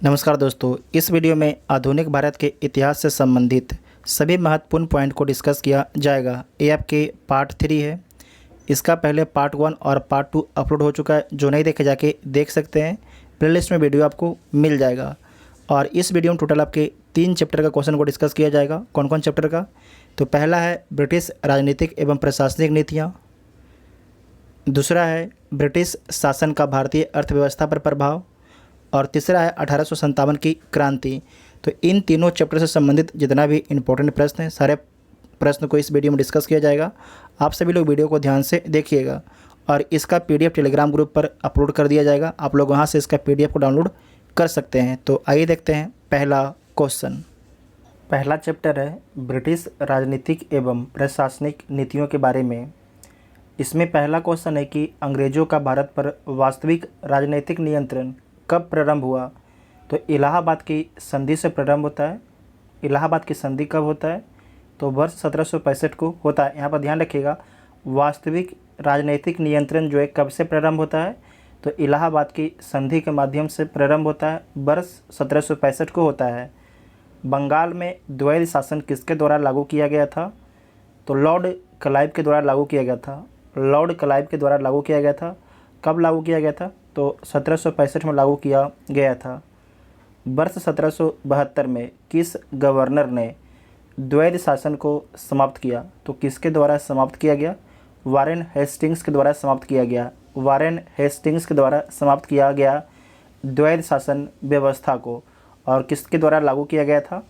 नमस्कार दोस्तों, इस वीडियो में आधुनिक भारत के इतिहास से संबंधित सभी महत्वपूर्ण पॉइंट को डिस्कस किया जाएगा। ये आपके पार्ट 3 है। इसका पहले पार्ट 1 और पार्ट 2 अपलोड हो चुका है। जो नहीं देखे जाके देख सकते हैं। प्लेलिस्ट में वीडियो आपको मिल जाएगा। और इस वीडियो में टोटल आपके 3 चैप्टर का क्वेश्चन को डिस्कस किया जाएगा। कौन कौन चैप्टर का? तो पहला है ब्रिटिश राजनीतिक एवं प्रशासनिक नीतियाँ। दूसरा है ब्रिटिश शासन का भारतीय अर्थव्यवस्था पर प्रभाव। और तीसरा है 1857 की क्रांति। तो इन तीनों चैप्टर से संबंधित जितना भी इम्पोर्टेंट प्रश्न हैं, सारे प्रश्न को इस वीडियो में डिस्कस किया जाएगा। आप सभी लोग वीडियो को ध्यान से देखिएगा। और इसका पीडीएफ टेलीग्राम ग्रुप पर अपलोड कर दिया जाएगा। आप लोग वहां से इसका पीडीएफ को डाउनलोड कर सकते हैं। तो आइए देखते हैं पहला क्वेश्चन। पहला चैप्टर है ब्रिटिश राजनीतिक एवं प्रशासनिक नीतियों के बारे में। इसमें पहला क्वेश्चन है कि अंग्रेजों का भारत पर वास्तविक राजनीतिक नियंत्रण कब प्रारंभ हुआ? तो इलाहाबाद की संधि से प्रारंभ होता है। इलाहाबाद की संधि कब होता है? तो वर्ष 1765 को होता है। यहाँ पर ध्यान रखिएगा, वास्तविक राजनीतिक नियंत्रण जो है कब से प्रारंभ होता है? तो इलाहाबाद की संधि के माध्यम से प्रारंभ होता है, वर्ष 1765 को होता है। बंगाल में द्वैध शासन किसके द्वारा लागू किया गया था? तो लॉर्ड क्लाइव के द्वारा लागू किया गया था। लॉर्ड क्लाइव के द्वारा लागू किया गया था। कब लागू किया गया था? तो 1765 में लागू किया गया था। वर्ष 1772 में किस गवर्नर ने द्वैध शासन को समाप्त किया? तो किसके द्वारा समाप्त किया गया? वारेन हेस्टिंग्स के द्वारा समाप्त किया गया। वारेन हेस्टिंग्स के द्वारा समाप्त किया गया द्वैध शासन व्यवस्था को। और किसके द्वारा लागू किया गया था?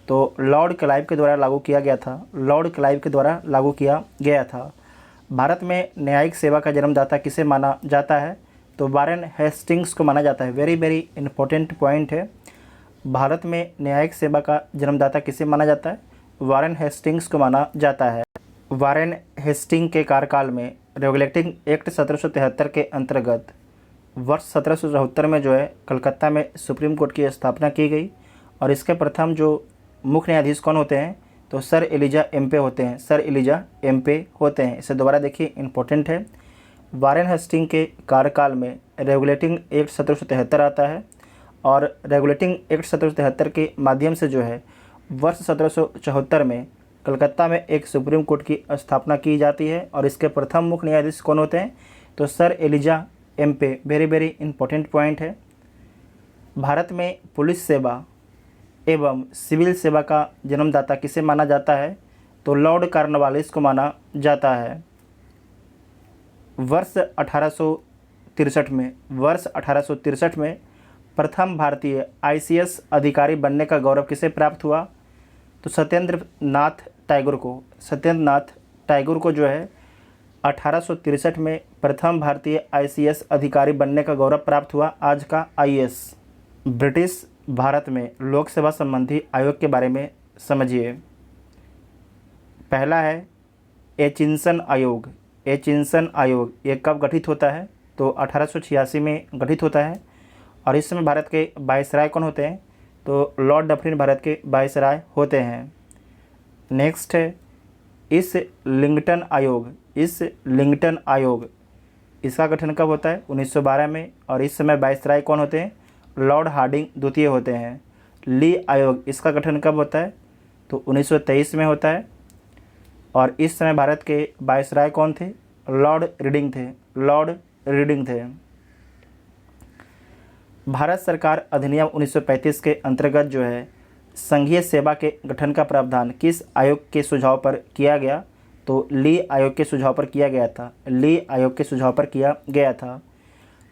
तो लॉर्ड क्लाइव के द्वारा लागू किया गया था। लॉर्ड क्लाइव के द्वारा लागू किया गया था। भारत में न्यायिक सेवा का जन्मदाता किसे माना जाता है? तो वारेन हेस्टिंग्स को माना जाता है। वेरी वेरी इंपॉर्टेंट पॉइंट है। भारत में न्यायिक सेवा का जन्मदाता किसे माना जाता है? वारेन हेस्टिंग्स को माना जाता है। वारेन हेस्टिंग के कार्यकाल में रेगुलेटिंग एक्ट 1773 के अंतर्गत वर्ष 1774 में जो है कलकत्ता में सुप्रीम कोर्ट की स्थापना की गई। और इसके प्रथम जो मुख्य न्यायाधीश कौन होते हैं? तो सर एलिजा एम्पे होते हैं। सर एलिजा एम्पे होते हैं। इसे दोबारा देखिए, इंपॉर्टेंट है। वारेन हेस्टिंग के कार्यकाल में रेगुलेटिंग एक्ट 1773 आता है। और रेगुलेटिंग एक्ट 1773 के माध्यम से जो है वर्ष 1774 में कलकत्ता में एक सुप्रीम कोर्ट की स्थापना की जाती है। और इसके प्रथम मुख्य न्यायाधीश कौन होते हैं? तो sir Elijah Impey. Very very important point है। भारत में पुलिस सेवा एवं सिविल सेवा का जन्मदाता किसे माना जाता है? तो लॉर्ड कॉर्नवालिस को माना जाता है। वर्ष 1863 में प्रथम भारतीय आईसीएस अधिकारी बनने का गौरव किसे प्राप्त हुआ? तो सत्येंद्र नाथ टैगोर को। सत्येंद्र नाथ टैगोर को जो है 1863 में प्रथम भारतीय आईसीएस अधिकारी बनने का गौरव प्राप्त हुआ, आज का आईएएस। ब्रिटिश भारत में लोक सेवा संबंधी आयोग के बारे में समझिए। पहला है एचिंसन आयोग। एचिंसन आयोग ये कब गठित होता है? तो 1886 में गठित होता है। और इस समय भारत के वायसराय कौन होते हैं? तो लॉर्ड डफरिन भारत के वायसराय होते हैं। नेक्स्ट है इस लिंगटन आयोग। इस लिंगटन आयोग इसका गठन कब होता है? 1912 में। और इस समय वायसराय कौन होते हैं? लॉर्ड हार्डिंग द्वितीय होते हैं। ली आयोग इसका गठन कब होता है? तो 1923 में होता है। और इस समय भारत के वायसराय कौन थे? लॉर्ड रीडिंग थे। लॉर्ड रीडिंग थे। भारत सरकार अधिनियम 1935 के अंतर्गत जो है संघीय सेवा के गठन का प्रावधान किस आयोग के सुझाव पर किया गया? तो ली आयोग के सुझाव पर किया गया था। ली आयोग के सुझाव पर किया गया था।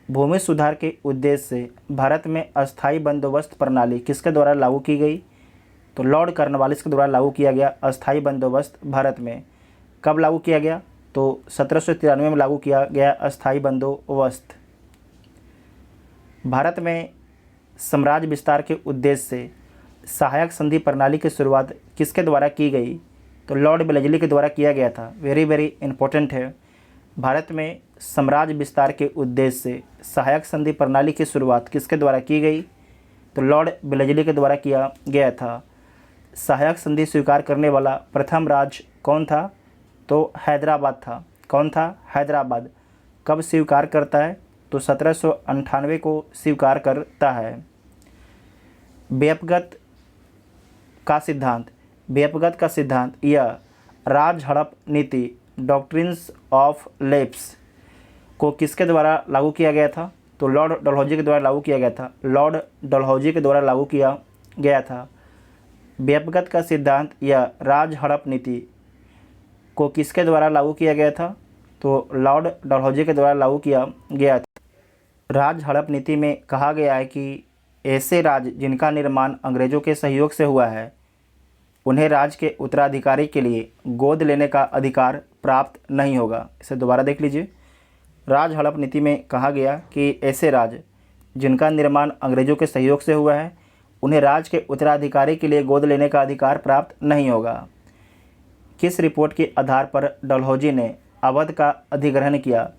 भूमि सुधार के उद्देश्य से भारत में अस्थायी बंदोबस्त प्रणाली किसके द्वारा लागू की गई? तो लॉर्ड कॉर्नवालिस के द्वारा लागू किया गया अस्थायी बंदोबस्त भारत में। कब लागू किया गया? तो 1793 में लागू किया गया अस्थायी बंदोबस्त। भारत में साम्राज्य विस्तार के उद्देश्य से सहायक संधि प्रणाली की शुरुआत किसके द्वारा की गई? तो लॉर्ड वेलेस्ली के द्वारा किया गया था। वेरी वेरी इंपॉर्टेंट है। भारत में साम्राज्य विस्तार के उद्देश्य से सहायक संधि प्रणाली की शुरुआत किसके द्वारा की गई? तो लॉर्ड वेलेस्ली के द्वारा किया गया था। सहायक संधि स्वीकार करने वाला प्रथम राज्य कौन था? तो हैदराबाद था। कौन था? हैदराबाद। कब स्वीकार करता है? तो 1798 को स्वीकार करता है। बेअपगत का सिद्धांत या राज हड़प नीति डॉक्ट्रिन्स ऑफ लेप्स को किसके द्वारा लागू किया गया था? तो लॉर्ड डलहौजी के द्वारा लागू किया गया था। लॉर्ड डलहौजी के द्वारा लागू किया गया था। बेअपगत का सिद्धांत या राज हड़प नीति को किसके द्वारा लागू किया गया था? तो लॉर्ड डलहौजी के द्वारा लागू किया गया था। राज हड़प नीति में कहा गया है कि ऐसे राज्य जिनका निर्माण अंग्रेज़ों के सहयोग से हुआ है उन्हें राज्य के उत्तराधिकारी के लिए गोद लेने का अधिकार प्राप्त नहीं होगा। इसे दोबारा देख लीजिए। राज हड़प नीति में कहा गया कि ऐसे राज्य जिनका निर्माण अंग्रेज़ों के सहयोग से हुआ है उन्हें राज्य के उत्तराधिकारी के लिए गोद लेने का अधिकार प्राप्त नहीं होगा। किस रिपोर्ट के आधार पर डलहौजी ने अवध का अधिग्रहण किया?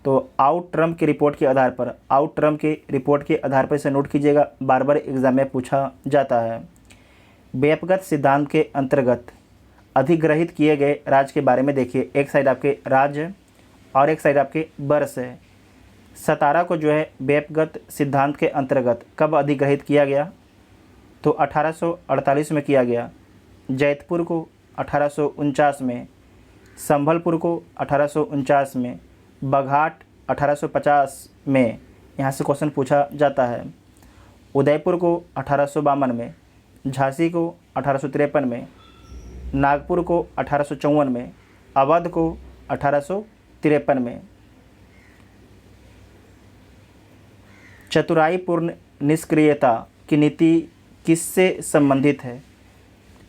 तो आउटरम की रिपोर्ट के आधार पर इसे नोट कीजिएगा, बार बार एग्जाम में पूछा जाता है। बेअपगत सिद्धांत के अंतर्गत अधिग्रहित किए गए राज्य के बारे में देखिए। एक साइड आपके राज्य और एक साइड आपके वर्ष है। सतारा को जो है बेअपगत सिद्धांत के अंतर्गत कब अधिग्रहित किया गया? तो 1848 में किया गया। जैतपुर को 1849 में, संभलपुर को 1849 में, बघाट 1850 में, यहाँ से क्वेश्चन पूछा जाता है। उदयपुर को 1852 में, झांसी को 1853 में, नागपुर को 1854 में, अवध को 1853 में। चतुराईपूर्ण निष्क्रियता की नीति किससे संबंधित है?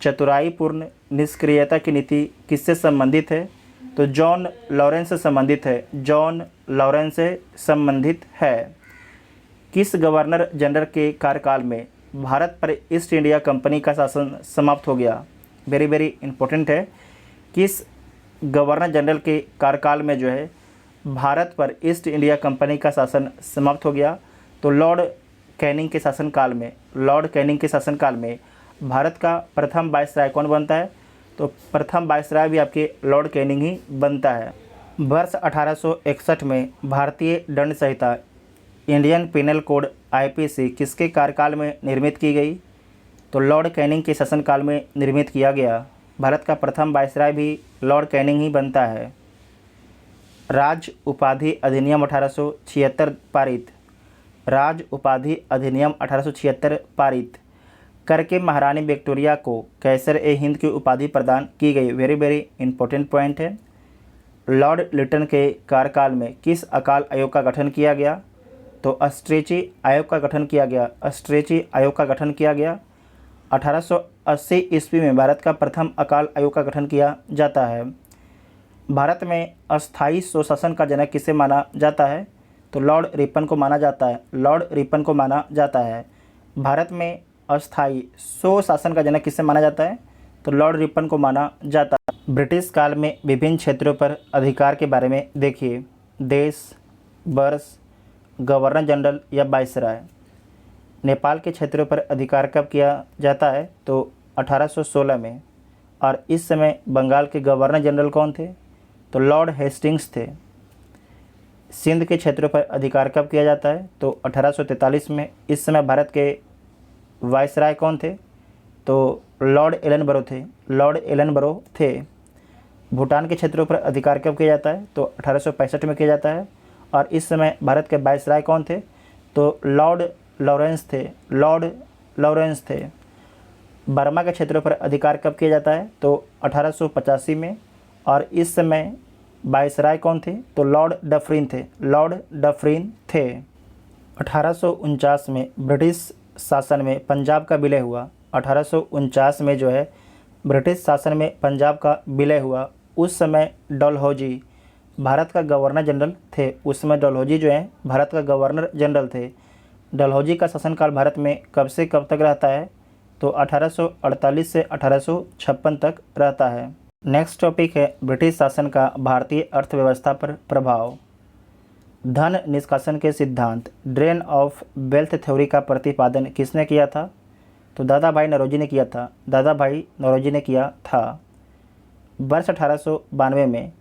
चतुराईपूर्ण निष्क्रियता की नीति किससे संबंधित है? तो जॉन लॉरेंस से संबंधित है। जॉन लॉरेंस से संबंधित है। किस गवर्नर जनरल के कार्यकाल में भारत पर ईस्ट इंडिया कंपनी का शासन समाप्त हो गया? वेरी वेरी इंपॉर्टेंट है। किस गवर्नर जनरल के कार्यकाल में जो है भारत पर ईस्ट इंडिया कंपनी का शासन समाप्त हो गया? तो लॉर्ड कैनिंग के शासनकाल में भारत का प्रथम वायसराय कौन बनता है? तो प्रथम वायसराय भी आपके लॉर्ड कैनिंग ही बनता है। वर्ष 1861 में भारतीय दंड संहिता इंडियन पिनल कोड आईपीसी किसके कार्यकाल में निर्मित की गई? तो लॉर्ड कैनिंग के शासनकाल में निर्मित किया गया। भारत का प्रथम वायसराय भी लॉर्ड कैनिंग ही बनता है। राज उपाधि अधिनियम 1876 पारित। राज उपाधि अधिनियम 1876 पारित करके महारानी विक्टोरिया को कैसर ए हिंद की उपाधि प्रदान की गई। वेरी वेरी इंपॉर्टेंट पॉइंट है। लॉर्ड लिटन के कार्यकाल में किस अकाल आयोग का गठन किया गया? तो अस्ट्रेची आयोग का गठन किया गया। 1880 ईस्वी में भारत का प्रथम अकाल आयोग का गठन किया जाता है। भारत में अस्थायी स्वशासन का जनक किसे माना जाता है? तो लॉर्ड रिपन को माना जाता है। भारत में अस्थायी स्वशासन का जनक किसे माना जाता है? तो लॉर्ड रिपन को माना जाता है। ब्रिटिश काल में विभिन्न क्षेत्रों पर अधिकार के बारे में देखिए। देश, वर्ष, गवर्नर जनरल या वायसराय। नेपाल के क्षेत्रों पर अधिकार कब किया जाता है? तो 1816 में। और इस समय बंगाल के गवर्नर जनरल कौन थे? तो लॉर्ड हेस्टिंग्स थे। सिंध के क्षेत्रों पर अधिकार कब किया जाता है? तो 1843 में। इस समय भारत के वायसराय कौन थे? तो लॉर्ड एलन बरो थे। भूटान के क्षेत्रों पर अधिकार कब किया जाता है? तो 1865 में किया जाता है। और इस समय भारत के वायसराय कौन थे? तो लॉर्ड लॉरेंस थे। बर्मा के क्षेत्रों पर अधिकार कब किया जाता है? तो 1885 में। और इस समय वायसराय कौन थे? तो लॉर्ड डफरिन थे। 1849 में ब्रिटिश शासन में पंजाब का विलय हुआ। 1849 में जो है ब्रिटिश शासन में पंजाब का विलय हुआ। उस समय डलहौजी भारत का गवर्नर जनरल थे। उस समय डलहौजी जो है भारत का गवर्नर जनरल थे। डलहौजी का शासनकाल भारत में कब से कब तक रहता है? तो 1848 से 1856 तक रहता है। नेक्स्ट टॉपिक है ब्रिटिश शासन का भारतीय अर्थव्यवस्था पर प्रभाव। धन निष्कासन के सिद्धांत ड्रेन ऑफ वेल्थ थ्योरी का प्रतिपादन किसने किया था? तो दादा भाई नौरोजी ने किया था। वर्ष 1892 में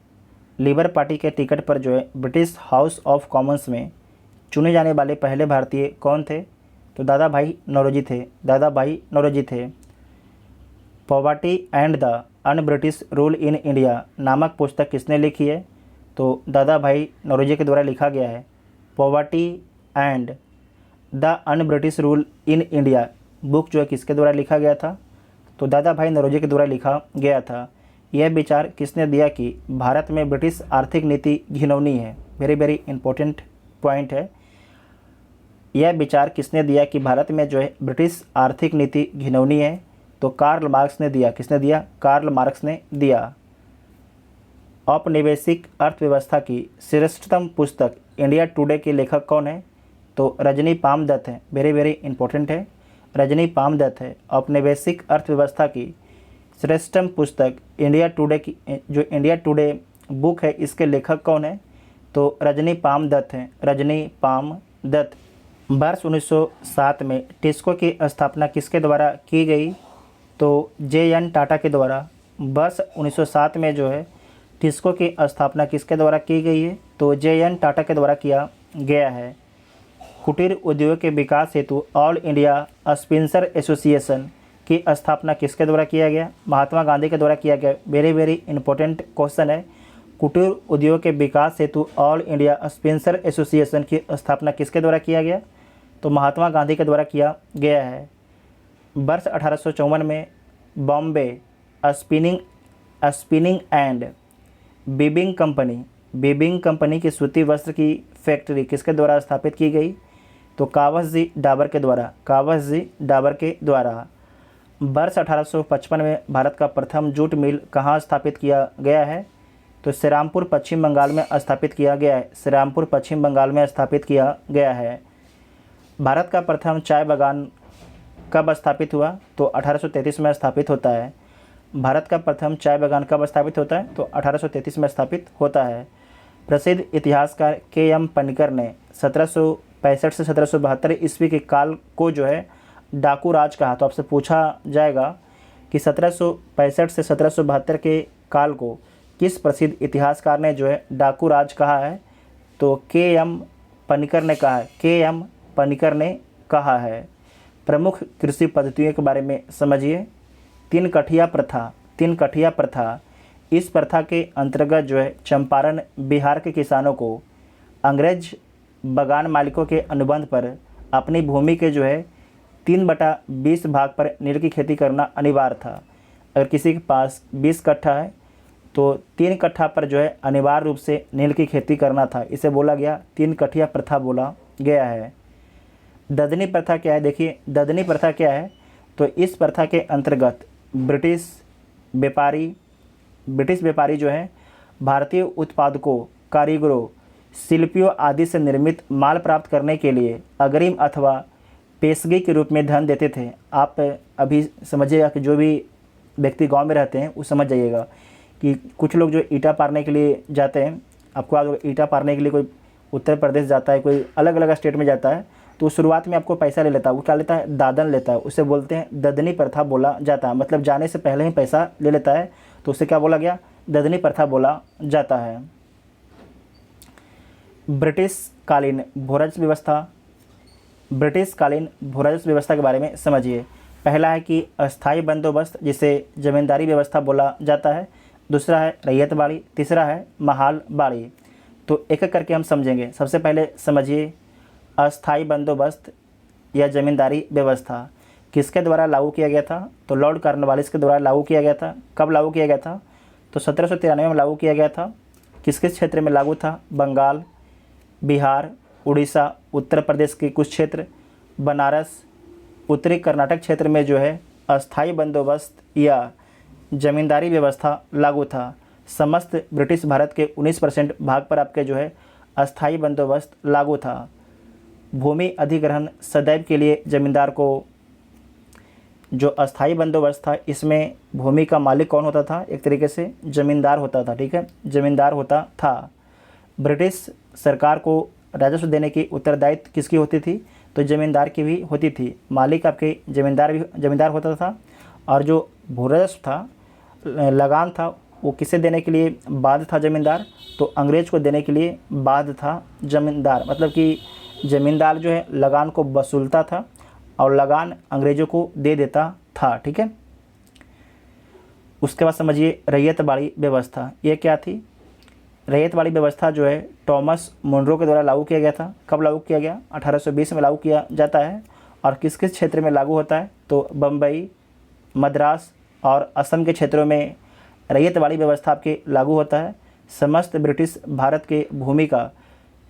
लिबर पार्टी के टिकट पर जो है ब्रिटिश हाउस ऑफ कॉमन्स में चुने जाने वाले पहले भारतीय कौन थे? तो दादा भाई नौरोजी थे, दादा भाई नौरोजी थे। Poverty and the un British rule in India नामक पुस्तक किसने लिखी है? तो दादा भाई नौरोजी के द्वारा लिखा गया है। Poverty and the un British rule in India book जो है किसके द्वारा लिखा गया था? तो दादा भाई नौरोजी के द्वारा लिखा गया था। यह विचार किसने दिया कि भारत में ब्रिटिश आर्थिक नीति घिनौनी है? वेरी वेरी इंपॉर्टेंट पॉइंट है। यह विचार किसने दिया कि भारत में जो है ब्रिटिश आर्थिक नीति घिनौनी है? तो कार्ल मार्क्स ने दिया। किसने दिया? कार्ल मार्क्स ने दिया। औपनिवेशिक अर्थव्यवस्था की श्रेष्ठतम पुस्तक इंडिया टुडे के लेखक कौन है? तो रजनी पामदत्त है। वेरी वेरी इंपॉर्टेंट है, रजनी पामदत्त है। औपनिवेशिक अर्थव्यवस्था की श्रेष्ठतम पुस्तक इंडिया टुडे की, जो इंडिया टुडे बुक है, इसके लेखक कौन है? तो रजनी पामदत्त हैं, रजनी पामदत्त। वर्ष 1907 में टिस्को की स्थापना किसके द्वारा की गई? तो जे.एन. टाटा के द्वारा। वर्ष 1907 में जो है टिस्को की स्थापना किसके द्वारा की गई है? तो जे.एन. टाटा के द्वारा किया गया है। कुटीर उद्योग के विकास हेतु ऑल इंडिया स्पिंसर एसोसिएशन की स्थापना किसके द्वारा किया गया? महात्मा गांधी के द्वारा किया गया। वेरी वेरी इंपॉर्टेंट क्वेश्चन है। कुटीर उद्योग के विकास हेतु ऑल इंडिया स्पिंसर एसोसिएशन की स्थापना किसके द्वारा किया गया? तो महात्मा गांधी के द्वारा किया गया है। वर्ष 1854 में बॉम्बे स्पिनिंग एंड बीबिंग कंपनी की सूती वस्त्र की फैक्ट्री किसके द्वारा स्थापित की गई? तो कावसजी डाबर के द्वारा, कावसजी डाबर के द्वारा। वर्ष 1855 में भारत का प्रथम जूट मिल कहाँ स्थापित किया गया है? तो श्रीरामपुर पश्चिम बंगाल में स्थापित किया गया है। श्रीरामपुर पश्चिम बंगाल में स्थापित किया गया है। भारत का प्रथम चाय बागान कब स्थापित हुआ? तो 1833 में स्थापित होता है। भारत का प्रथम चाय बागान कब स्थापित होता है? तो 1833 में स्थापित होता है। प्रसिद्ध इतिहासकार के.एम. पनिकर ने 1765 से 1772 ईस्वी के काल को जो है डाकू राज कहा। तो आपसे पूछा जाएगा कि 1765 से 1772 के काल को किस प्रसिद्ध इतिहासकार ने जो है डाकू राज कहा है? तो के.एम. पनिकर ने कहा है, के.एम. पनिकर ने कहा है। प्रमुख कृषि पद्धतियों के बारे में समझिए। तीन कठिया प्रथा, इस प्रथा के अंतर्गत जो है चंपारण बिहार के किसानों को अंग्रेज बागान मालिकों के अनुबंध पर अपनी भूमि के जो है 3/20 भाग पर नील की खेती करना अनिवार्य था। अगर किसी के पास 20 कट्ठा है तो 3 कट्ठा पर जो है अनिवार्य रूप से नील की खेती करना था। इसे बोला गया 3 कठिया प्रथा बोला गया है। ददनी प्रथा क्या है? देखिए ददनी प्रथा क्या है? तो इस प्रथा के अंतर्गत ब्रिटिश व्यापारी जो है भारतीय उत्पादकों, कारीगरों, शिल्पियों आदि से निर्मित माल प्राप्त करने के लिए अग्रिम अथवा पेशगी के रूप में धन देते थे। आप अभी समझिएगा कि जो भी व्यक्ति गांव में रहते हैं वो समझ जाइएगा कि कुछ लोग जो ईंटा पारने के लिए जाते हैं, आपको आज ईंटा पारने के लिए कोई उत्तर प्रदेश जाता है, कोई अलग अलग स्टेट में जाता है, तो शुरुआत में आपको पैसा ले लेता है। वो क्या लेता है? दादन लेता है। उसे बोलते हैं ददनी प्रथा बोला जाता है। मतलब जाने से पहले ही पैसा ले लेता है, तो उसे क्या बोला गया? ददनी प्रथा बोला जाता है। ब्रिटिशकालीन भूराजस्व व्यवस्था के बारे में समझिए। पहला है कि अस्थाई बंदोबस्त, जिसे जमींदारी व्यवस्था बोला जाता है। दूसरा है रैयत बाड़ी। तीसरा है महाल बाड़ी। तो एक एक करके हम समझेंगे। सबसे पहले समझिए अस्थाई बंदोबस्त या जमींदारी व्यवस्था किसके द्वारा लागू किया गया था? तो लॉर्ड कॉर्नवालिस के द्वारा लागू किया गया था। कब लागू किया गया था? तो 1793 में लागू किया गया था। किस किस क्षेत्र में लागू था? बंगाल, बिहार, उड़ीसा, उत्तर प्रदेश के कुछ क्षेत्र, बनारस, उत्तरी कर्नाटक क्षेत्र में जो है अस्थाई बंदोबस्त या जमींदारी व्यवस्था लागू था। समस्त ब्रिटिश भारत के 19% भाग पर आपके जो है अस्थाई बंदोबस्त लागू था। भूमि अधिग्रहण सदैव के लिए जमींदार को, जो अस्थाई बंदोबस्त था इसमें भूमि का मालिक कौन होता था? एक तरीके से जमींदार होता था। ठीक है, जमींदार होता था। ब्रिटिश सरकार को राजस्व देने की उत्तरदायित्व किसकी होती थी? तो जमींदार की भी होती थी। मालिक आपके जमींदार होता था। और जो भूराजस्व था, लगान था, वो किसे देने के लिए बाध्य था? जमींदार। तो अंग्रेज को देने के लिए बाध्य था जमींदार। मतलब कि जमींदार जो है लगान को वसूलता था और लगान अंग्रेज़ों को दे देता था। ठीक है, उसके बाद समझिए रैयतवाड़ी व्यवस्था। ये क्या थी? रैयतवाड़ी व्यवस्था जो है टॉमस मुनरो के द्वारा लागू किया गया था। कब लागू किया गया? 1820 में लागू किया जाता है। और किस किस क्षेत्र में लागू होता है? तो बम्बई, मद्रास और असम के क्षेत्रों में रैयतवाड़ी व्यवस्था आपके लागू होता है। समस्त ब्रिटिश भारत के भूमि का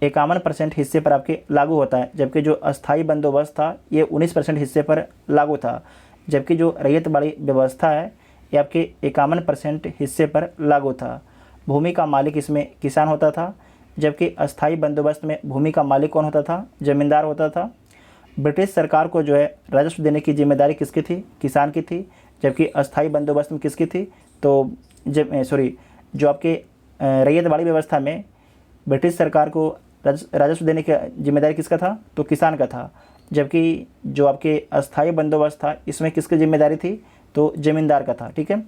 51% हिस्से पर आपके लागू होता है, जबकि जो अस्थाई बंदोबस्त था ये 19% हिस्से पर लागू था। जबकि जो रैयतवाड़ी व्यवस्था है ये आपके 51% हिस्से पर लागू था। भूमि का मालिक इसमें किसान होता था, जबकि अस्थाई बंदोबस्त में भूमि का मालिक कौन होता था? जमींदार होता था। ब्रिटिश सरकार को जो है राजस्व देने की जिम्मेदारी किसकी थी? किसान की थी। जबकि अस्थाई बंदोबस्त में किसकी थी? तो जो आपके रैयतवाड़ी व्यवस्था में ब्रिटिश सरकार को राजस्व देने की जिम्मेदारी किसका था? तो किसान का था। जबकि जो आपके अस्थाई बंदोबस्त था इसमें किसकी जिम्मेदारी थी? तो ज़मींदार का था। ठीक है,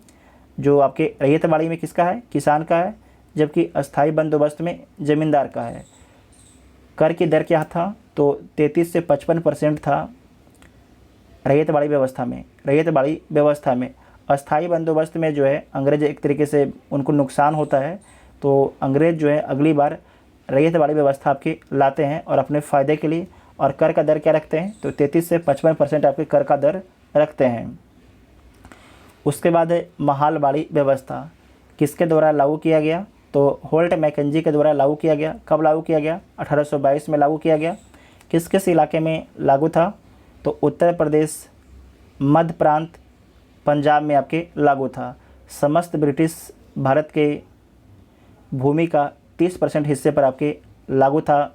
जो आपके रैयतवाड़ी में किसका है? किसान का है, जबकि अस्थाई बंदोबस्त में ज़मींदार का है। कर की दर क्या था? तो 33 से 55% था रैयतवाड़ी व्यवस्था में। रैयतवाड़ी व्यवस्था में अस्थाई बंदोबस्त में जो है अंग्रेज एक तरीके से उनको नुकसान होता है, तो अंग्रेज़ जो है अगली बार रैयतवाड़ी व्यवस्था आपके लाते हैं और अपने फ़ायदे के लिए। और कर का दर क्या रखते हैं? तो 33 से 55% आपके कर का दर रखते हैं। उसके बाद है महालवाड़ी व्यवस्था। किसके द्वारा लागू किया गया? तो होल्ट मैकेंजी के द्वारा लागू किया गया। कब लागू किया गया? 1822 में लागू किया गया। किस किस इलाके में लागू था? तो उत्तर प्रदेश, मध्य प्रांत, पंजाब में आपके लागू था। समस्त ब्रिटिश भारत के भूमि का 30% हिस्से पर आपके लागू था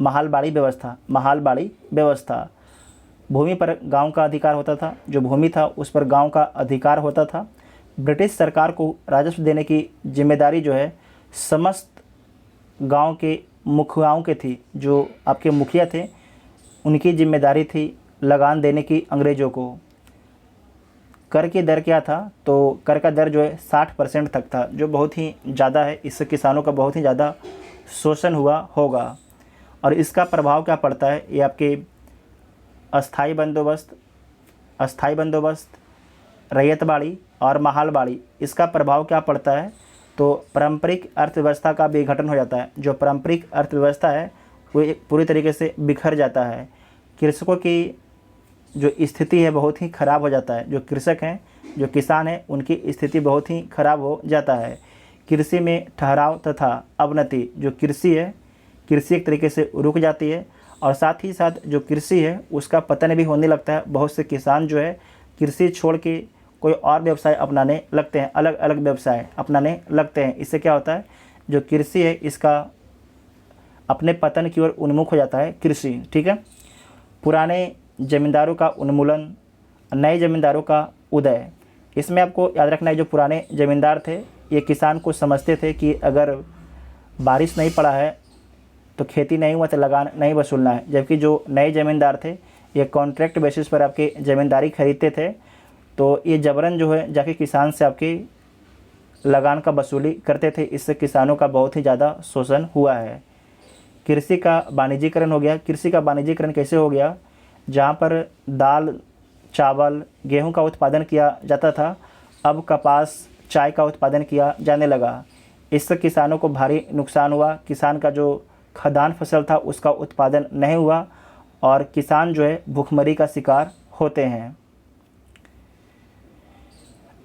महालवाड़ी व्यवस्था। महालवाड़ी व्यवस्था भूमि पर गांव का अधिकार होता था। जो भूमि था उस पर गांव का अधिकार होता था। ब्रिटिश सरकार को राजस्व देने की जिम्मेदारी जो है समस्त गांव के मुखियाओं के थी। जो आपके मुखिया थे उनकी जिम्मेदारी थी लगान देने की अंग्रेज़ों को। कर की दर क्या था? तो कर का दर जो है 60% तक था, जो बहुत ही ज़्यादा है। इससे किसानों का बहुत ही ज़्यादा शोषण हुआ होगा। और इसका प्रभाव क्या पड़ता है? ये आपके अस्थाई बंदोबस्त, रैयतवाड़ी और महालवाड़ी, इसका प्रभाव क्या पड़ता है? तो पारंपरिक अर्थव्यवस्था का विघटन हो जाता है। जो पारंपरिक अर्थव्यवस्था है वो पूरी तरीके से बिखर जाता है। कृषकों की जो स्थिति है बहुत ही ख़राब हो जाता है। जो कृषक हैं, जो किसान हैं, उनकी स्थिति बहुत ही ख़राब हो जाता है। कृषि में ठहराव तथा अवनति, जो कृषि है, कृषि एक तरीके से रुक जाती है। और साथ ही साथ जो कृषि है उसका पतन भी होने लगता है। बहुत से किसान जो है कृषि छोड़ के कोई और व्यवसाय अपनाने लगते हैं, अलग अलग व्यवसाय अपनाने लगते हैं। इससे क्या होता है? जो कृषि है इसका अपने पतन की ओर उन्मुख हो जाता है कृषि। ठीक है, पुराने ज़मींदारों का उन्मूलन, नए ज़मींदारों का उदय। इसमें आपको याद रखना है जो पुराने ज़मींदार थे ये किसान को समझते थे कि अगर बारिश नहीं पड़ा है तो खेती नहीं हुआ तो लगान नहीं वसूलना है। जबकि जो नए ज़मींदार थे ये कॉन्ट्रैक्ट बेसिस पर आपके ज़मींदारी खरीदते थे, तो ये जबरन जो है जाके किसान से आपकी लगान का वसूली करते थे। इससे किसानों का बहुत ही ज़्यादा शोषण हुआ है। कृषि का वाणिज्यीकरण हो गया। कृषि का वाणिज्यीकरण कैसे हो गया? जहाँ पर दाल, चावल, गेहूं का उत्पादन किया जाता था, अब कपास, चाय का उत्पादन किया जाने लगा। इससे किसानों को भारी नुकसान हुआ। किसान का जो खदान फसल था उसका उत्पादन नहीं हुआ और किसान जो है भूखमरी का शिकार होते हैं।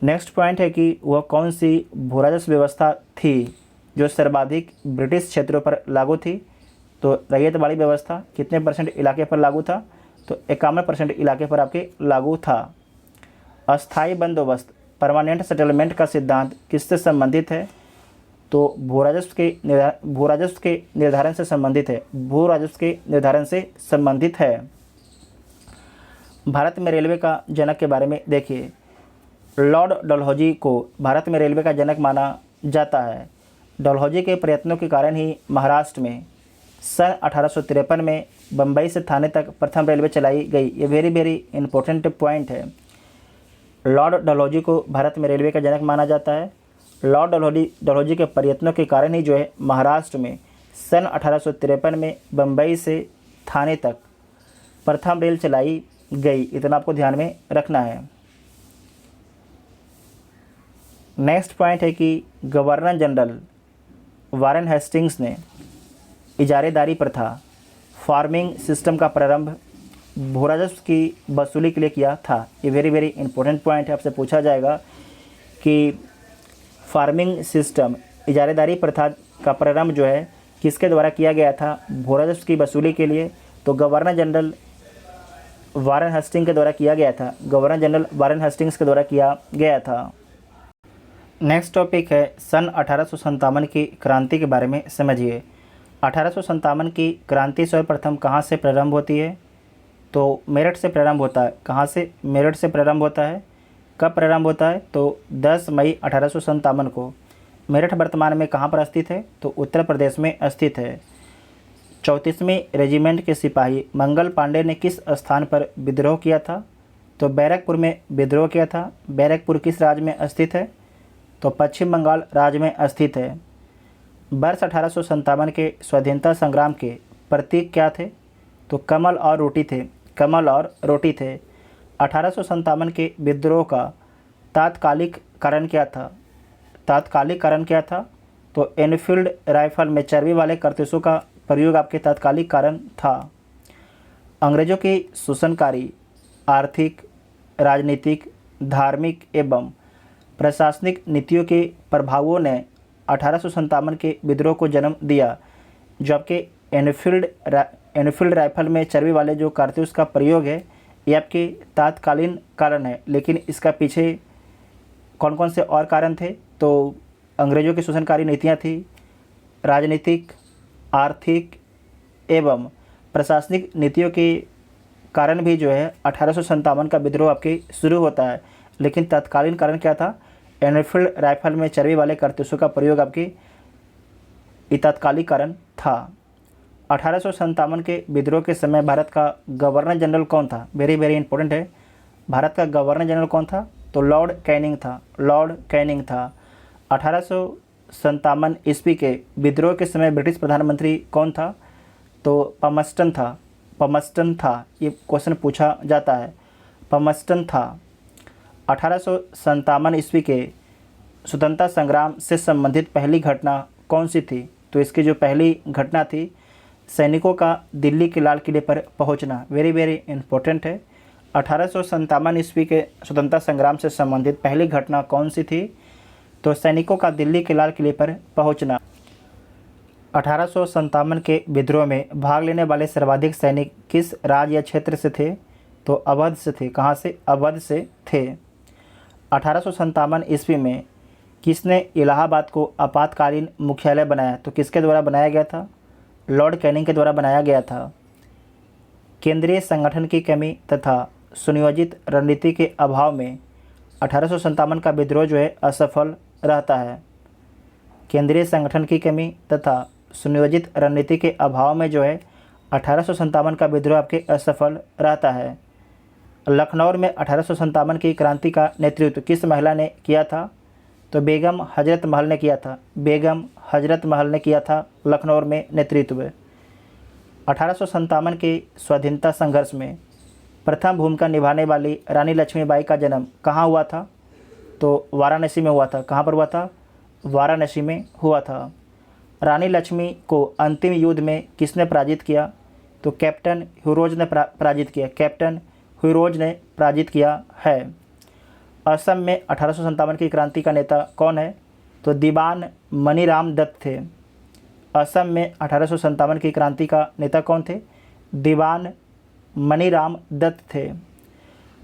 नेक्स्ट पॉइंट है कि वह कौन सी भूराजस्व व्यवस्था थी जो सर्वाधिक ब्रिटिश क्षेत्रों पर लागू थी? तो रैयतवाड़ी व्यवस्था कितने % इलाके पर लागू था? तो 51% इलाके पर आपके लागू था। अस्थाई बंदोबस्त, परमानेंट सेटलमेंट का सिद्धांत किससे संबंधित है? तो भूराजस्व के निर्धारण से संबंधित है। भूराजस्व के निर्धारण से संबंधित है। भारत में रेलवे का जनक के बारे में देखिए। लॉर्ड डलहौजी को भारत में रेलवे का जनक माना जाता है। डलहौजी के प्रयत्नों के कारण ही महाराष्ट्र में सन 1853 में बम्बई से थाने तक प्रथम रेलवे चलाई गई। ये वेरी इंपॉर्टेंट पॉइंट है। लॉर्ड डलहौजी को भारत में रेलवे का जनक माना जाता है। लॉर्ड डलहौजी के प्रयत्नों के कारण ही जो है महाराष्ट्र में सन 1853 में बम्बई से थाने तक प्रथम रेल चलाई गई, इतना आपको ध्यान में रखना है। नेक्स्ट पॉइंट है कि गवर्नर जनरल वारेन हेस्टिंग्स ने इजारेदारी प्रथा फार्मिंग सिस्टम का प्रारंभ भूराजस्व की वसूली के लिए किया था। ये वेरी वेरी इंपॉर्टेंट पॉइंट है, आपसे पूछा जाएगा कि फार्मिंग सिस्टम इजारेदारी प्रथा का प्रारंभ जो है किसके द्वारा किया गया था भूराजस्व की वसूली के लिए, तो गवर्नर जनरल वारेन हेस्टिंग्स के द्वारा किया गया था। गवर्नर जनरल वारेन हेस्टिंग्स के द्वारा किया गया था। नेक्स्ट टॉपिक है सन 1857 की क्रांति के बारे में समझिए। 1857 की क्रांति सर्वप्रथम कहाँ से प्रारंभ होती है? तो मेरठ से प्रारंभ होता है। कहाँ से? मेरठ से प्रारंभ होता है। कब प्रारंभ होता है? तो 10 मई 1857 को। मेरठ वर्तमान में कहाँ पर स्थित है? तो उत्तर प्रदेश में स्थित है। 34वीं रेजिमेंट के सिपाही मंगल पांडे ने किस स्थान पर विद्रोह किया था? तो बैरकपुर में विद्रोह किया था। बैरकपुर किस राज्य में स्थित है? तो पश्चिम बंगाल राज्य में स्थित है। वर्ष 1857 के स्वाधीनता संग्राम के प्रतीक क्या थे? तो कमल और रोटी थे। कमल और रोटी थे। 1857 के विद्रोह का तात्कालिक कारण क्या था? तात्कालिक कारण क्या था? तो एनफील्ड राइफल में चर्बी वाले कारतूसों का प्रयोग आपके तात्कालिक कारण था। अंग्रेजों की शोषणकारी आर्थिक, राजनीतिक, धार्मिक एवं प्रशासनिक नीतियों के प्रभावों ने 1857 के विद्रोह को जन्म दिया, जो आपके एनफील्ड राइफल में चर्बी वाले जो कारतूस का प्रयोग है ये आपके तात्कालीन कारण है। लेकिन इसका पीछे कौन कौन से और कारण थे? तो अंग्रेजों की शोषणकारी नीतियाँ थी, राजनीतिक, आर्थिक एवं प्रशासनिक नीतियों के कारण भी जो है 1857 का विद्रोह आपके शुरू होता है। लेकिन तत्कालीन कारण क्या था? एनफील्ड राइफल में चर्बी वाले कारतूसों का प्रयोग आपके तात्कालिक कारण था। 1857 के विद्रोह के समय भारत का गवर्नर जनरल कौन था? वेरी वेरी इंपॉर्टेंट है। भारत का गवर्नर जनरल कौन था? तो लॉर्ड कैनिंग था। लॉर्ड कैनिंग था। 1857 ईस्वी के विद्रोह के समय ब्रिटिश प्रधानमंत्री कौन था? तो पमस्टन था। पमस्टन था, ये क्वेश्चन पूछा जाता है। पमस्टन था। 1857 ईस्वी के स्वतंत्रता संग्राम से संबंधित पहली घटना कौन सी थी? तो इसकी जो पहली घटना थी सैनिकों का दिल्ली के लाल किले पर पहुंचना। वेरी वेरी इंपॉर्टेंट है। 1857 ईस्वी के स्वतंत्रता संग्राम से संबंधित पहली घटना कौन सी थी? तो सैनिकों का दिल्ली के लाल किले पर पहुंचना। 1857 के विद्रोह में भाग लेने वाले सर्वाधिक सैनिक किस राज्य या क्षेत्र से थे? तो अवध से थे। कहाँ से? अवध से थे। 1857 ईस्वी में किसने इलाहाबाद को आपातकालीन मुख्यालय बनाया? तो किसके द्वारा बनाया गया था? लॉर्ड कैनिंग के द्वारा बनाया गया था। केंद्रीय संगठन की कमी तथा सुनियोजित रणनीति के अभाव में 1857 का विद्रोह जो है असफल रहता है। केंद्रीय संगठन की कमी तथा सुनियोजित रणनीति के अभाव में जो है 1857 का विद्रोह आपके असफल रहता है। लखनऊ में 1857 की क्रांति का नेतृत्व किस महिला ने किया था? तो बेगम हजरत महल ने किया था। बेगम हजरत महल ने किया था लखनऊ में नेतृत्व। 1857 के स्वाधीनता संघर्ष में प्रथम भूमिका निभाने वाली रानी लक्ष्मीबाई का जन्म कहाँ हुआ था? तो वाराणसी में हुआ था। कहाँ पर हुआ था? वाराणसी में हुआ था। रानी लक्ष्मी को अंतिम युद्ध में किसने पराजित किया? तो कैप्टन ह्यूरोज ने पराजित किया। कैप्टन ह्यूरोज ने पराजित किया है। असम में 1857 की क्रांति का नेता कौन है? तो दीवान मनीराम दत्त थे। असम में 1857 की क्रांति का नेता कौन थे? दीवान मनीराम दत्त थे।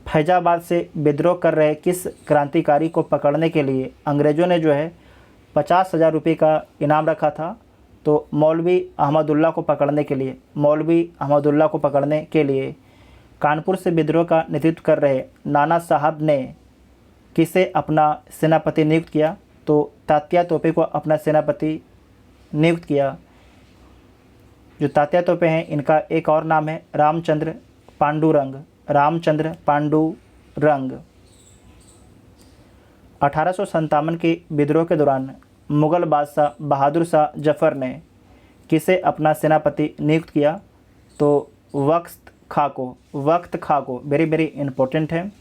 फैजाबाद से विद्रोह कर रहे किस क्रांतिकारी को पकड़ने के लिए अंग्रेज़ों ने जो है 50,000 रुपये का इनाम रखा था? तो मौलवी अहमदुल्ला को पकड़ने के लिए। मौलवी अहमदुल्ला को पकड़ने के लिए। कानपुर से विद्रोह का नेतृत्व कर रहे नाना साहब ने किसे अपना सेनापति नियुक्त किया? तो तात्या तोपे को अपना सेनापति नियुक्त किया। जो तात्या तोपे हैं इनका एक और नाम है रामचंद्र पांडुरंग। रामचंद्र पांडुरंग। 1857 के विद्रोह के दौरान मुगल बादशाह बहादुर शाह जफर ने किसे अपना सेनापति नियुक्त किया? तो वक्त खां को वेरी वेरी इंपॉर्टेंट है।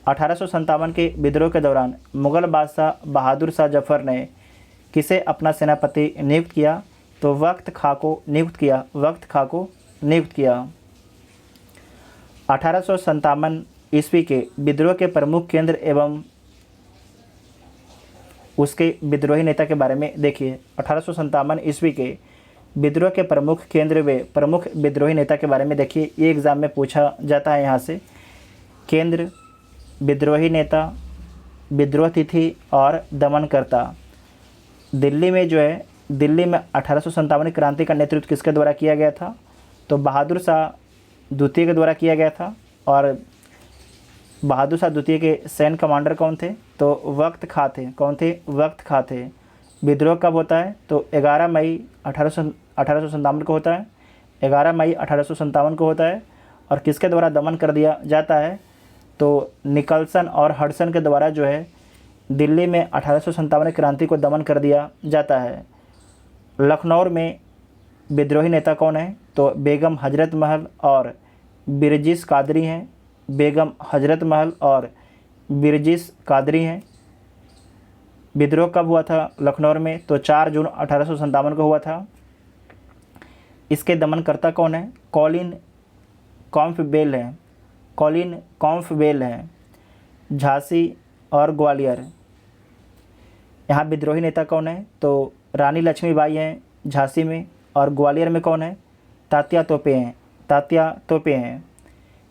1857 के विद्रोह के दौरान मुग़ल बादशाह बहादुर शाह जफ़र ने किसे अपना सेनापति नियुक्त किया? तो वक्त खां को नियुक्त किया। 1857 ईस्वी के विद्रोह के प्रमुख केंद्र एवं उसके विद्रोही नेता के बारे में देखिए। 1857 ईस्वी के विद्रोह के प्रमुख केंद्र व प्रमुख विद्रोही नेता के बारे में देखिए। ये एग्ज़ाम में पूछा जाता है यहाँ से। केंद्र, विद्रोही नेता, विद्रोह तिथि और दमनकर्ता। दिल्ली में 1857 क्रांति का नेतृत्व किसके द्वारा किया गया था? तो बहादुर शाह द्वितीय के द्वारा किया गया था। और बहादुर शाह द्वितीय के सैन्य कमांडर कौन थे? तो वक्त खां थे। कौन थे? वक्त खां थे। विद्रोह कब होता है? तो 11 मई 1857 को होता है। 11 मई 1857 को होता है। और किसके द्वारा दमन कर दिया जाता है? तो निकलसन और हडसन के द्वारा जो है दिल्ली में 1857 क्रांति को दमन कर दिया जाता है। लखनऊ में विद्रोही नेता कौन है? तो बेगम हजरत महल और बिरजिस कादरी हैं। बेगम हजरत महल और बिरजिस कादरी हैं। विद्रोह कब हुआ था लखनऊ में? तो 4 जून 1857 को हुआ था। इसके दमनकर्ता कौन है? कॉलिन कॉम्फबेल हैं। झांसी और ग्वालियर, यहाँ विद्रोही नेता कौन है? तो रानी लक्ष्मीबाई हैं झांसी में। और ग्वालियर में कौन है? तात्या तोपे हैं।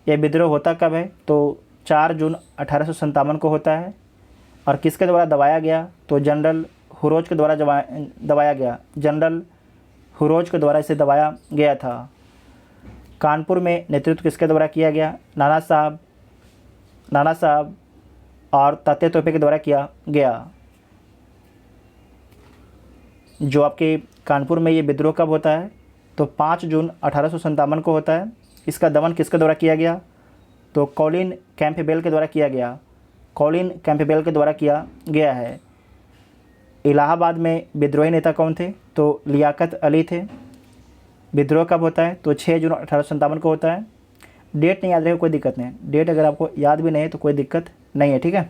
यह विद्रोह होता कब है? तो 4 जून 1857 को होता है। और किसके द्वारा दबाया गया? तो जनरल हुरोज के द्वारा दबाया गया। जनरल हुरोज के द्वारा इसे दबाया गया था। कानपुर में नेतृत्व किसके द्वारा किया गया? नाना साहब और तात्या तोपे के द्वारा किया गया। जो आपके कानपुर में ये विद्रोह कब होता है? तो 5 जून 1857 को होता है। इसका दमन किसके द्वारा किया गया? तो कॉलिन कैंपबेल के द्वारा किया गया है। इलाहाबाद में विद्रोही नेता कौन थे? तो लियाकत अली थे। विद्रोह कब होता है? तो 6 जून 1857 को होता है। डेट नहीं याद रहेगा कोई दिक्कत नहीं, डेट अगर आपको याद भी नहीं है तो कोई दिक्कत नहीं है, ठीक है।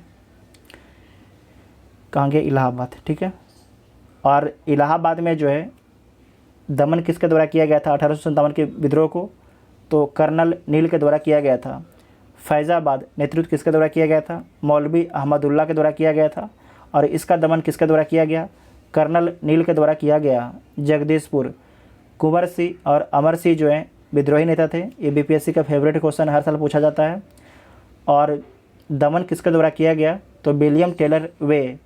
कहाँ गया? इलाहाबाद, ठीक है। और इलाहाबाद में जो है दमन किसके द्वारा किया गया था 1857 के विद्रोह को? तो कर्नल नील के द्वारा किया गया था। फैज़ाबाद नेतृत्व किसके द्वारा किया गया था? मौलवी अहमदुल्ला के द्वारा किया गया था। और इसका दमन किसके द्वारा किया गया? कर्नल नील के द्वारा किया गया। जगदीशपुर, कुंवर सिंह और अमर सिंह जो हैं विद्रोही नेता थे। ये बीपीएससी का फेवरेट क्वेश्चन हर साल पूछा जाता है। और दमन किसके द्वारा किया गया? तो विलियम टेलर वे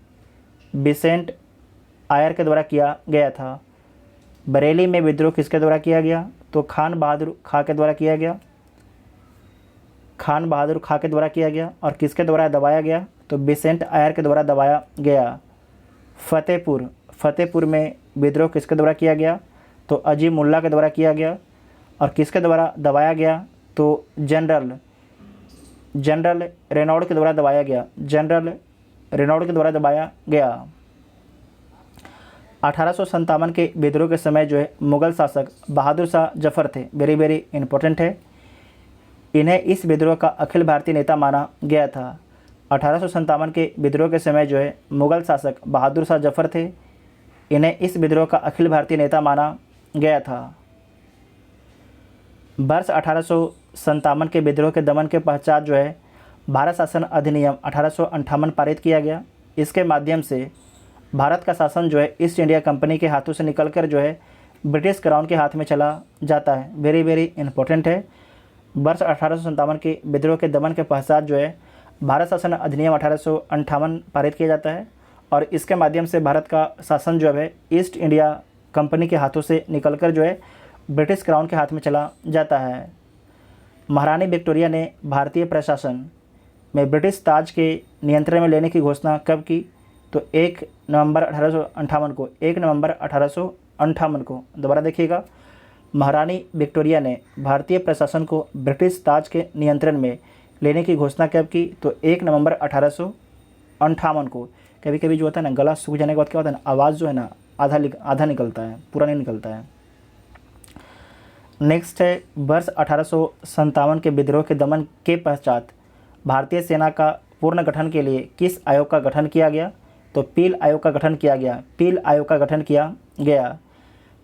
बिसेंट आयर के द्वारा किया गया था। बरेली में विद्रोह किसके द्वारा किया गया? तो खान बहादुर खां के द्वारा किया गया। और किसके द्वारा दबाया गया? तो बिसेंट आयर के द्वारा दबाया गया। फतेहपुर में विद्रोह किसके द्वारा किया गया? तो अजीम मुल्ला के द्वारा किया गया। और किसके द्वारा दबाया गया? तो जनरल रेनॉल्ड के द्वारा दबाया गया। 1857 के विद्रोह के समय जो है मुग़ल शासक बहादुर शाह जफ़र थे। वेरी वेरी इंपॉर्टेंट है। इन्हें इस विद्रोह का अखिल भारतीय नेता माना गया था। 1857 के विद्रोह के समय जो है मुग़ल शासक बहादुर शाह जफ़र थे। इन्हें इस विद्रोह का अखिल भारतीय नेता माना गया था। वर्ष 1857 के विद्रोह के दमन के पश्चात जो है भारत शासन अधिनियम 1858 पारित किया गया। इसके माध्यम से भारत का शासन जो है ईस्ट इंडिया कंपनी के हाथों से निकलकर जो है ब्रिटिश क्राउन के हाथ में चला जाता है। वेरी वेरी इंपॉर्टेंट है। वर्ष 1857 के विद्रोह के दमन के पश्चात जो है भारत शासन अधिनियम 1858 पारित किया जाता है। और इसके माध्यम से भारत का शासन जो है ईस्ट इंडिया कंपनी के हाथों से निकलकर जो है ब्रिटिश क्राउन के हाथ में चला जाता है। महारानी विक्टोरिया ने भारतीय प्रशासन में ब्रिटिश ताज के नियंत्रण में लेने की घोषणा कब की? तो 1 नवंबर 1858 को दोबारा देखिएगा। महारानी विक्टोरिया ने भारतीय प्रशासन को ब्रिटिश ताज के नियंत्रण में लेने की घोषणा कब की? तो 1 नवंबर 1858 को। कभी कभी जो होता है ना गला सूख जाने के बाद क्या होता है ना, आवाज़ जो है ना आधा निकलता है, पूरा नहीं निकलता है। नेक्स्ट है वर्ष 1857 के विद्रोह के दमन के पश्चात भारतीय सेना का पुनर्गठन के लिए किस आयोग का गठन किया गया? तो पील आयोग का गठन किया गया। पील आयोग का गठन किया गया।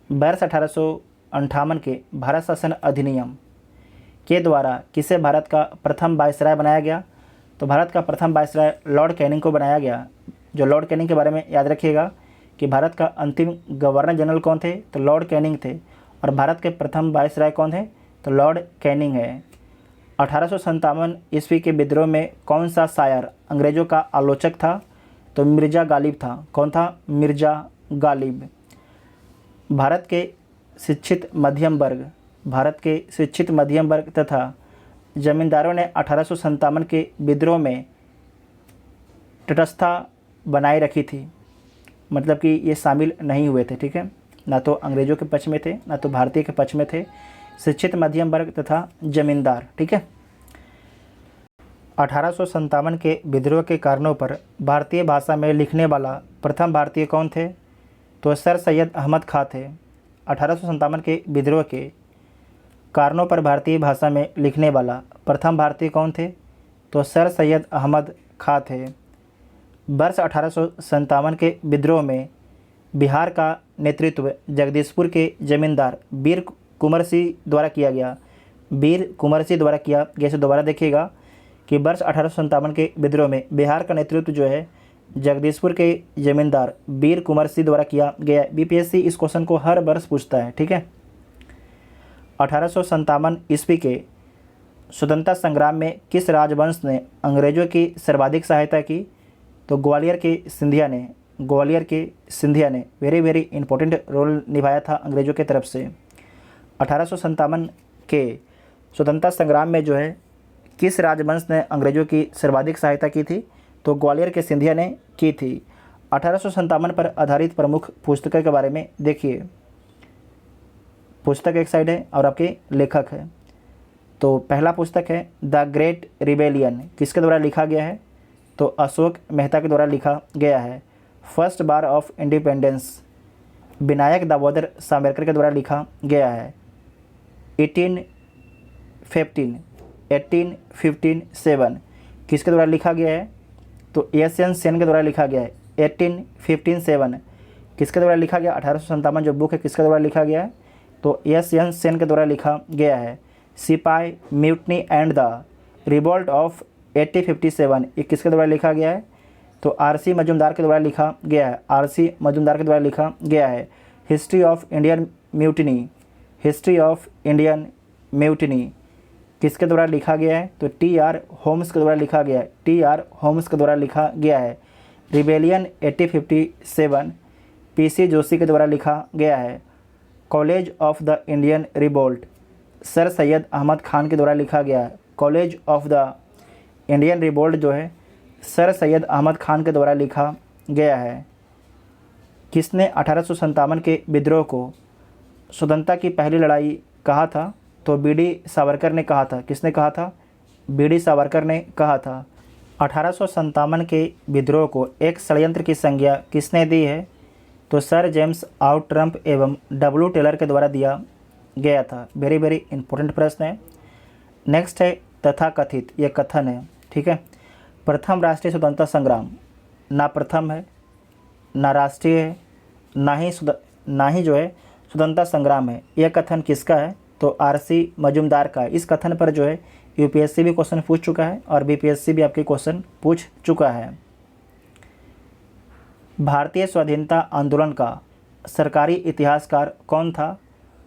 वर्ष 1858 के भारत शासन अधिनियम के द्वारा किसे भारत का प्रथम वायसराय बनाया गया? तो भारत का प्रथम वायसराय लॉर्ड कैनिंग को बनाया गया। जो लॉर्ड कैनिंग के बारे में याद रखिएगा कि भारत का अंतिम गवर्नर जनरल कौन थे? तो लॉर्ड कैनिंग थे। और भारत के प्रथम वायसराय कौन थे? तो लॉर्ड कैनिंग है। 1857 ईस्वी के विद्रोह में कौन सा शायर अंग्रेज़ों का आलोचक था? तो मिर्ज़ा गालिब था। कौन था? मिर्ज़ा गालिब। भारत के शिक्षित मध्यम वर्ग तथा जमींदारों ने 1857 के विद्रोह में तटस्थता बनाए रखी थी, मतलब कि ये शामिल नहीं हुए थे। ठीक है, ना तो अंग्रेज़ों के पक्ष में थे, ना तो भारतीय के पक्ष में थे। शिक्षित मध्यम वर्ग तथा जमींदार। ठीक है। 1857 के विद्रोह के कारणों पर भारतीय भाषा में लिखने वाला प्रथम भारतीय कौन थे? तो सर सैयद अहमद खां थे। 1857 के विद्रोह के कारणों पर भारतीय भाषा में लिखने वाला प्रथम भारतीय कौन थे? तो सर सैयद अहमद खां थे। वर्ष 1857 के विद्रोह में बिहार का नेतृत्व जगदीशपुर के जमींदार वीर कुंवर सिंह द्वारा किया गया। वीर कुंवर सिंह द्वारा किया गया। इसे दोबारा देखिएगा कि वर्ष 1857 के विद्रोह में बिहार का नेतृत्व जो है जगदीशपुर के जमींदार वीर कुंवर सिंह द्वारा किया गया। बीपीएससी इस क्वेश्चन को हर वर्ष पूछता है। ठीक है। 1857 ईस्वी के स्वतंत्रता संग्राम में किस राजवंश ने अंग्रेजों की सर्वाधिक सहायता की? तो ग्वालियर के सिंधिया ने वेरी इंपॉर्टेंट रोल निभाया था अंग्रेजों की तरफ से। 1857 के स्वतंत्रता संग्राम में जो है किस राजवंश ने अंग्रेजों की सर्वाधिक सहायता की थी? तो ग्वालियर के सिंधिया ने की थी। 1857 पर आधारित प्रमुख पुस्तकों के बारे में देखिए। पुस्तक एक साइड है और आपके लेखक है। तो पहला पुस्तक है द ग्रेट रिबेलियन। किसके द्वारा लिखा गया है? तो अशोक मेहता के द्वारा लिखा गया है। First bar of independence Vinayak Damodar Savarkar के द्वारा लिखा गया है। 1815-7 किसके द्वारा लिखा गया है? तो एस.एन. सेन के द्वारा लिखा गया है। 1815-7 किसके द्वारा लिखा गया? 1857 जो बुक है किसके द्वारा लिखा गया है? तो एस.एन. सेन के द्वारा लिखा गया है। सिपाही mutiny and the revolt of 1857 ये किसके द्वारा लिखा गया है? तो आर.सी. मजूमदार के द्वारा लिखा गया है। आर.सी. मजूमदार के द्वारा लिखा गया है। हिस्ट्री ऑफ इंडियन म्यूटनी किसके द्वारा लिखा गया है? तो टी.आर. होम्स के द्वारा लिखा गया है। टी.आर. होम्स के द्वारा लिखा गया है। Rebellion 1857 PC. जोशी के द्वारा लिखा गया है। College of the Indian revolt sir Syed Ahmed Khan के द्वारा लिखा गया है। College of the Indian revolt जो है सर सैयद अहमद खान के द्वारा लिखा गया है। किसने 1857 के विद्रोह को स्वतंत्रता की पहली लड़ाई कहा था? तो बी.डी. सावरकर ने कहा था। किसने कहा था? बी.डी. सावरकर ने कहा था। 1857 के विद्रोह को एक षड्यंत्र की संज्ञा किसने दी है? तो सर जेम्स आउट्रम्प एवं डब्ल्यू टेलर के द्वारा दिया गया था। वेरी इंपॉर्टेंट प्रश्न है। नेक्स्ट है तथाकथित, ये कथन है। ठीक है। प्रथम राष्ट्रीय स्वतंत्रता संग्राम ना प्रथम है, ना राष्ट्रीय है, ना ही जो है स्वतंत्रता संग्राम है। यह कथन किसका है? तो आर.सी. मजूमदार का है। इस कथन पर जो है यूपीएससी भी क्वेश्चन पूछ चुका है और बीपीएससी भी आपके क्वेश्चन पूछ चुका है। भारतीय स्वाधीनता आंदोलन का सरकारी इतिहासकार कौन था?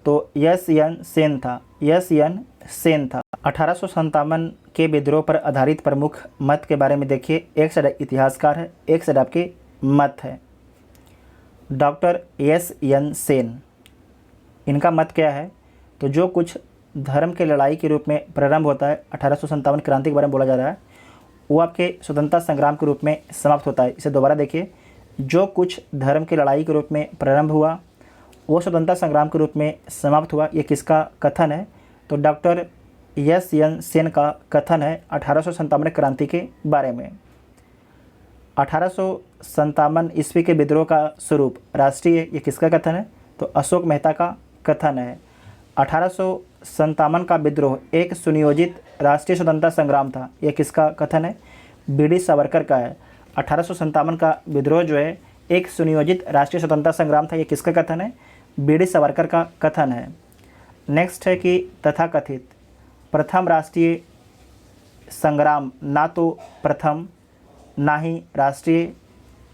तो एस.एन. सेन था। एस.एन. सेन था। 1857 के विद्रोह पर आधारित प्रमुख मत के बारे में देखिए। एक साइड इतिहासकार है, एक साइड आपके मत है। Doctor SN. सेन, इनका मत क्या है? तो जो कुछ धर्म के लड़ाई के रूप में प्रारंभ होता है, 1857 क्रांति के बारे में बोला जा रहा है, वो आपके स्वतंत्रता संग्राम के रूप में समाप्त होता है। इसे दोबारा देखिए। जो कुछ धर्म की लड़ाई के रूप में प्रारंभ हुआ वो स्वतंत्रता संग्राम के रूप में समाप्त हुआ। ये किसका कथन है? तो डॉक्टर एस.एन. सेन का कथन है 1857 क्रांति के बारे में। 1857 ईस्वी के विद्रोह का स्वरूप राष्ट्रीय, ये किसका कथन है? तो अशोक मेहता का कथन है। 1857 का विद्रोह एक सुनियोजित राष्ट्रीय स्वतंत्रता संग्राम था, यह किसका कथन है? बीडी सावरकर का है। 1857 का विद्रोह जो है एक सुनियोजित राष्ट्रीय स्वतंत्रता संग्राम था, यह किसका कथन है? बीडी सावरकर का कथन है। नेक्स्ट है कि तथाकथित प्रथम राष्ट्रीय संग्राम ना तो प्रथम, ना ही राष्ट्रीय,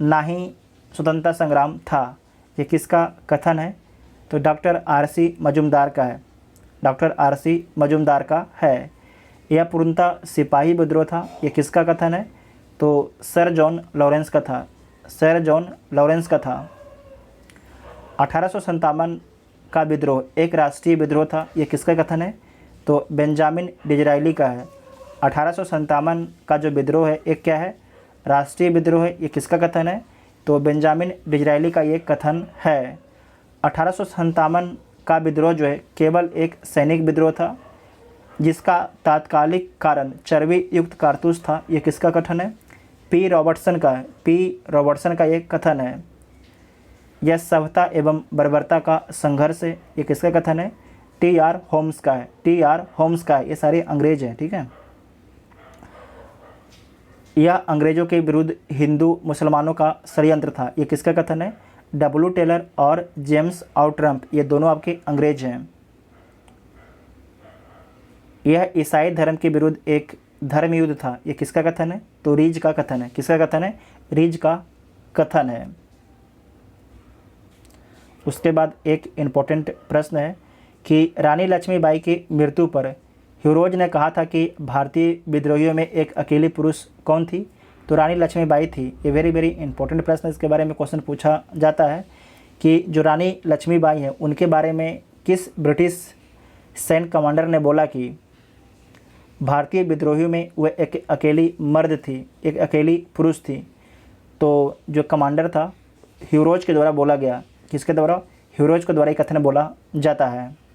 ना ही स्वतंत्रता संग्राम था, ये किसका कथन है? तो डॉक्टर आर.सी. मजूमदार का है। Doctor RC. मजूमदार का है। यह पूर्णतः सिपाही विद्रोह था, ये किसका कथन है? तो सर जॉन लॉरेंस का था। सर जॉन लॉरेंस का था। 1857 का विद्रोह एक राष्ट्रीय विद्रोह था, ये किसका कथन है? तो बेंजामिन डिज़रायली का है। 1857 का जो विद्रोह है एक क्या है? राष्ट्रीय विद्रोह है, ये किसका कथन है? तो बेंजामिन डिज़रायली का ये कथन है। 1857 का विद्रोह जो है केवल एक सैनिक विद्रोह था, जिसका तात्कालिक कारण चर्बी युक्त कारतूस था, ये किसका कथन है? पी रॉबर्टसन का है। पी रॉबर्टसन का ये कथन है। यह सभ्यता एवं बर्बरता का संघर्ष है, ये किसका कथन है? टी.आर. होम्स का है। टी.आर. होम्स का है। ये सारे अंग्रेज हैं, ठीक है। यह अंग्रेज़ों के विरुद्ध हिंदू मुसलमानों का षड्यंत्र था, ये किसका कथन है? डब्ल्यू टेलर और जेम्स आउट्रम्प, ये दोनों आपके अंग्रेज हैं। यह ईसाई धर्म के विरुद्ध एक धर्म युद्ध था, ये किसका कथन है? तो रीज का कथन है। किसका कथन है? रीज का कथन है। उसके बाद एक इम्पोर्टेंट प्रश्न है कि रानी लक्ष्मीबाई की मृत्यु पर ह्यूरोज ने कहा था कि भारतीय विद्रोहियों में एक अकेली पुरुष कौन थी? तो रानी लक्ष्मीबाई थी। ये वेरी इंपॉर्टेंट प्रश्न है, इसके बारे में क्वेश्चन पूछा जाता है कि जो रानी लक्ष्मीबाई हैं उनके बारे में किस ब्रिटिश सैन्य कमांडर ने बोला कि भारतीय विद्रोहियों में वह एक अकेली मर्द थी, एक अकेली पुरुष थी? तो जो कमांडर था ह्यूरोज के द्वारा बोला गया। किसके द्वारा? ह्यूरोज के द्वारा ये कथन बोला जाता है।